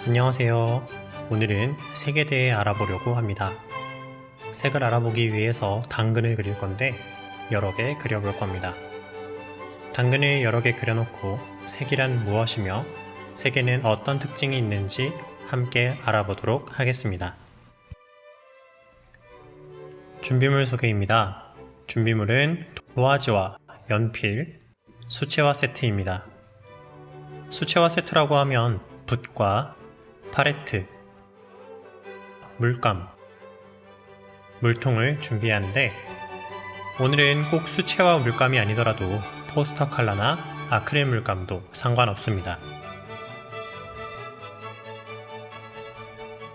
안녕하세요. 오늘은 색에 대해 알아보려고 합니다. 색을 알아보기 위해서 당근을 그릴 건데 여러 개 그려볼 겁니다. 당근을 여러 개 그려놓고 색이란 무엇이며 색에는 어떤 특징이 있는지 함께 알아보도록 하겠습니다. 준비물 소개입니다. 준비물은 도화지와 연필, 수채화 세트입니다. 수채화 세트라고 하면 붓과 팔레트, 물감, 물통을 준비하는데 오늘은 꼭 수채화 물감이 아니더라도 포스터 컬러나 아크릴 물감도 상관없습니다.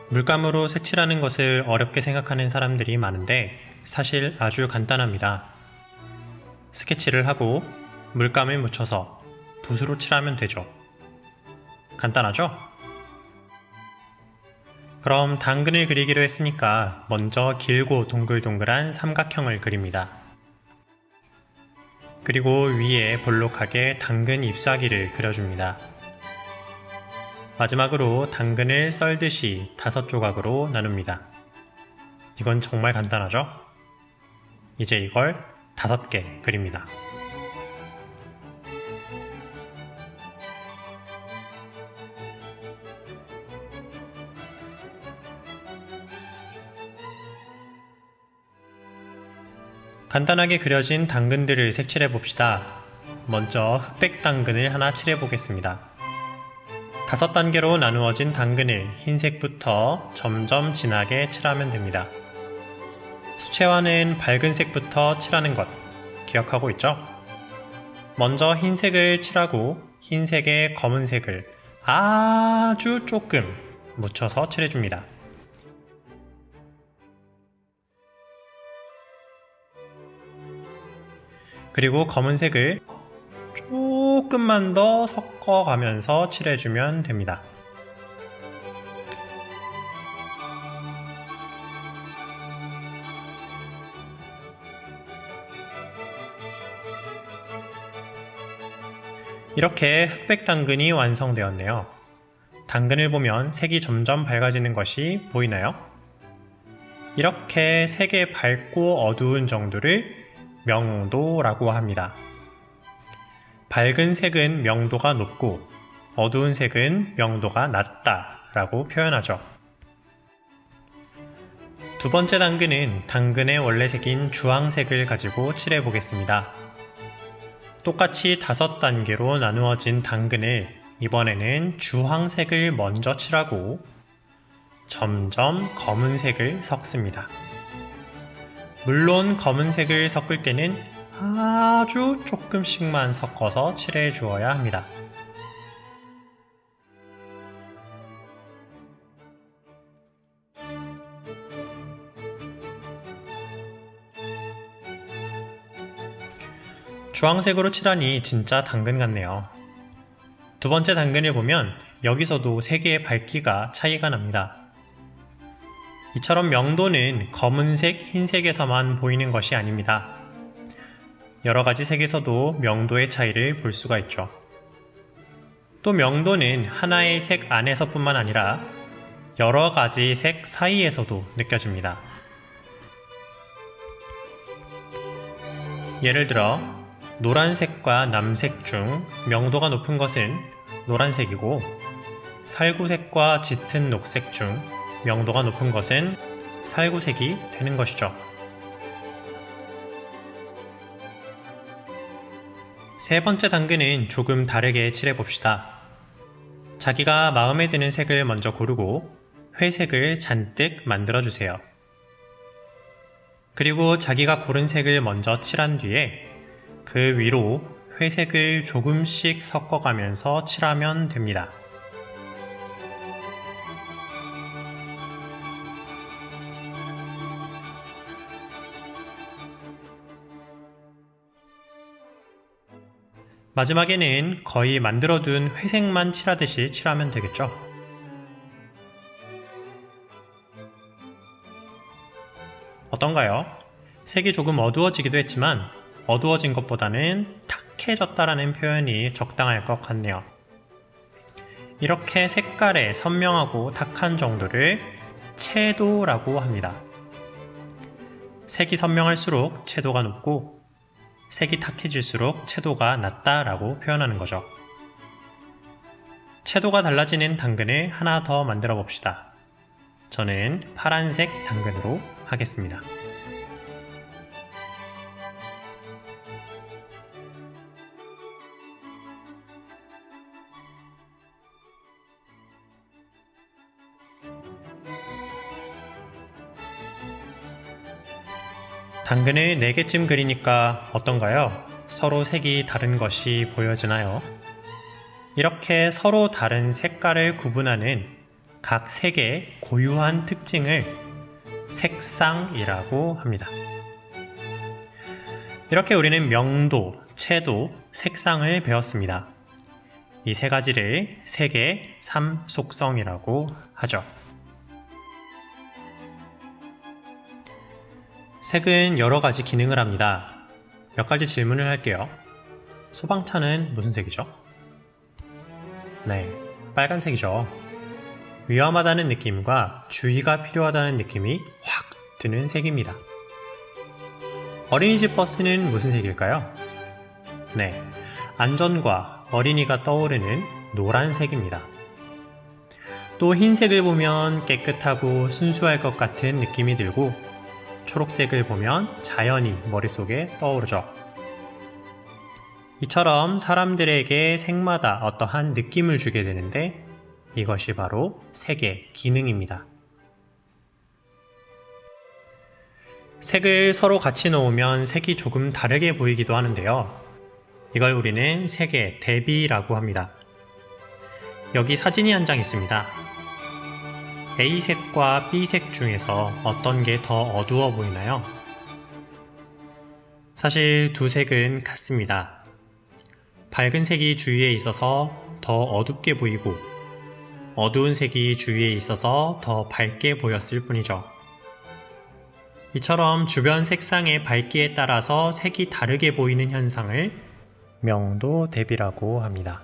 물감으로 색칠하는 것을 어렵게 생각하는 사람들이 많은데 사실 아주 간단합니다. 스케치를 하고 물감을 묻혀서 붓으로 칠하면 되죠. 간단하죠? 그럼 당근을 그리기로 했으니까 먼저 길고 동글동글한 삼각형을 그립니다. 그리고 위에 볼록하게 당근 잎사귀를 그려줍니다. 마지막으로 당근을 썰듯이 5조각으로 나눕니다. 이건 정말 간단하죠? 이제 이걸 5개 그립니다. 간단하게 그려진 당근들을 색칠해 봅시다. 먼저 흑백 당근을 하나 칠해 보겠습니다. 5단계로 나누어진 당근을 흰색부터 점점 진하게 칠하면 됩니다. 수채화는 밝은 색부터 칠하는 것 기억하고 있죠? 먼저 흰색을 칠하고 흰색에 검은색을 아주 조금 묻혀서 칠해줍니다. 그리고 검은색을 조금만 더 섞어가면서 칠해주면 됩니다. 이렇게 흑백 당근이 완성되었네요. 당근을 보면 색이 점점 밝아지는 것이 보이나요? 이렇게 색의 밝고 어두운 정도를 명도라고 합니다. 밝은 색은 명도가 높고 어두운 색은 명도가 낮다 라고 표현하죠. 두 번째 당근은 당근의 원래 색인 주황색을 가지고 칠해 보겠습니다. 똑같이 5단계로 나누어진 당근을 이번에는 주황색을 먼저 칠하고 점점 검은색을 섞습니다. 물론 검은색을 섞을 때는 아주 조금씩만 섞어서 칠해 주어야 합니다. 주황색으로 칠하니 진짜 당근 같네요. 두 번째 당근을 보면 여기서도 색의 밝기가 차이가 납니다. 이처럼 명도는 검은색, 흰색에서만 보이는 것이 아닙니다. 여러가지 색에서도 명도의 차이를 볼 수가 있죠. 또 명도는 하나의 색 안에서뿐만 아니라 여러가지 색 사이에서도 느껴집니다. 예를 들어 노란색과 남색 중 명도가 높은 것은 노란색이고 살구색과 짙은 녹색 중 명도가 높은 것은 살구색이 되는 것이죠. 세 번째 당근은 조금 다르게 칠해봅시다. 자기가 마음에 드는 색을 먼저 고르고 회색을 잔뜩 만들어주세요. 그리고 자기가 고른 색을 먼저 칠한 뒤에 그 위로 회색을 조금씩 섞어가면서 칠하면 됩니다. 마지막에는 거의 만들어둔 회색만 칠하듯이 칠하면 되겠죠. 어떤가요? 색이 조금 어두워지기도 했지만 어두워진 것보다는 탁해졌다라는 표현이 적당할 것 같네요. 이렇게 색깔에 선명하고 탁한 정도를 채도라고 합니다. 색이 선명할수록 채도가 높고 색이 탁해질수록 채도가 낮다라고 표현하는 거죠. 채도가 달라지는 당근을 하나 더 만들어 봅시다. 저는 파란색 당근으로 하겠습니다. 당근을 4개쯤 그리니까 어떤가요? 서로 색이 다른 것이 보여지나요? 이렇게 서로 다른 색깔을 구분하는 각 색의 고유한 특징을 색상이라고 합니다. 이렇게 우리는 명도, 채도, 색상을 배웠습니다. 이 세 가지를 색의 3속성이라고 하죠. 색은 여러 가지 기능을 합니다. 몇 가지 질문을 할게요. 소방차는 무슨 색이죠? 네, 빨간색이죠. 위험하다는 느낌과 주의가 필요하다는 느낌이 확 드는 색입니다. 어린이집 버스는 무슨 색일까요? 네, 안전과 어린이가 떠오르는 노란색입니다. 또 흰색을 보면 깨끗하고 순수할 것 같은 느낌이 들고 초록색을 보면 자연이 머릿속에 떠오르죠. 이처럼 사람들에게 색마다 어떠한 느낌을 주게 되는데 이것이 바로 색의 기능입니다. 색을 서로 같이 놓으면 색이 조금 다르게 보이기도 하는데요. 이걸 우리는 색의 대비라고 합니다. 여기 사진이 한 장 있습니다. A색과 B색 중에서 어떤 게 더 어두워 보이나요? 사실 두 색은 같습니다. 밝은 색이 주위에 있어서 더 어둡게 보이고 어두운 색이 주위에 있어서 더 밝게 보였을 뿐이죠. 이처럼 주변 색상의 밝기에 따라서 색이 다르게 보이는 현상을 명도 대비라고 합니다.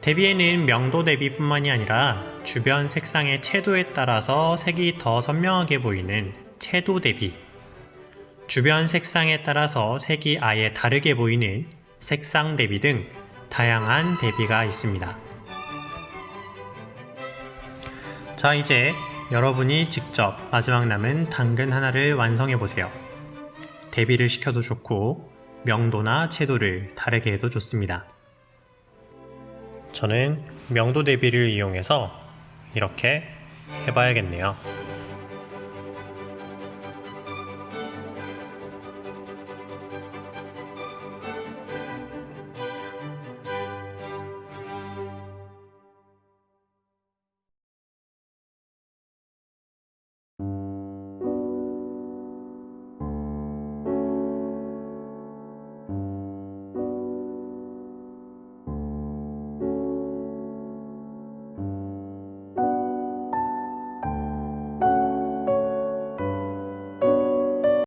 대비에는 명도 대비뿐만이 아니라 주변 색상의 채도에 따라서 색이 더 선명하게 보이는 채도 대비, 주변 색상에 따라서 색이 아예 다르게 보이는 색상 대비 등 다양한 대비가 있습니다. 자, 이제 여러분이 직접 마지막 남은 당근 하나를 완성해 보세요. 대비를 시켜도 좋고 명도나 채도를 다르게 해도 좋습니다. 저는 명도 대비를 이용해서 이렇게 해봐야겠네요.